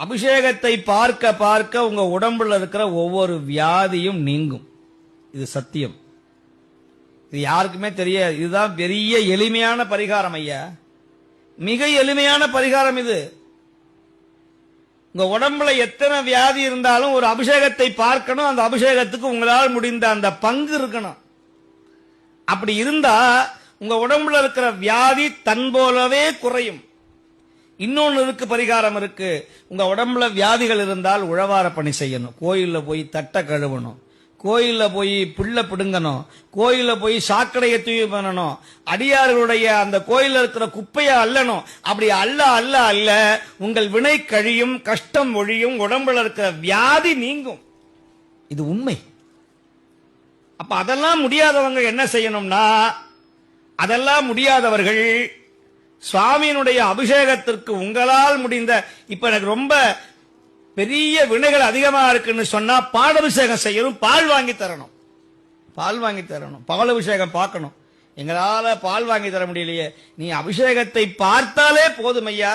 அபிஷேகத்தை பார்க்க பார்க்க உங்க உடம்புல இருக்கிற ஒவ்வொரு வியாதியும் நீங்கும். இது சத்தியம். இது யாருக்குமே தெரியாது. இதுதான் பெரிய எளிமையான பரிகாரம் ஐயா, மிக எளிமையான பரிகாரம் இது. உங்க உடம்புல எத்தனை வியாதி இருந்தாலும் ஒரு அபிஷேகத்தை பார்க்கணும். அந்த அபிஷேகத்துக்கு உங்களால் முடிந்த அந்த பங்கு இருக்கணும். அப்படி இருந்தா உங்க உடம்புல இருக்கிற வியாதி தன் போலவே குறையும். இன்னொன்னு இருக்கு, பரிகாரம் இருக்கு. உங்க உடம்புல வியாதிகள் இருந்தால் உழவார பணி செய்யணும். கோயில்ல போய் தட்டை கழுவணும், கோயில்ல போய் புல்ல பிடுங்கணும், கோயில்ல போய் சாக்கடையை தூய்மை பண்ணணும், அடியார்களுடைய அந்த கோயில்ல இருக்கிற குப்பையை அள்ளணும். அப்படி அல்ல அல்ல அல்ல உங்கள் வினை கழியும், கஷ்டம் ஒழியும், உடம்புல இருக்கிற வியாதி நீங்கும். இது உண்மை. அப்ப அதெல்லாம் முடியாதவங்க என்ன செய்யணும்னா, அதெல்லாம் முடியாதவர்கள் சுவாமியினுடைய அபிஷேகத்திற்கு உங்களால் முடிந்த, இப்ப எனக்கு ரொம்ப பெரிய வினைகள் அதிகமா இருக்குன்னு சொன்னா பாலபிஷேகம் செய்யணும், பால் வாங்கி தரணும். பால் வாங்கி தரணும், பாலபிஷேகம் பார்க்கணும். எங்களால பால் வாங்கி தர முடியலையே, நீ அபிஷேகத்தை பார்த்தாலே போதும் ஐயா.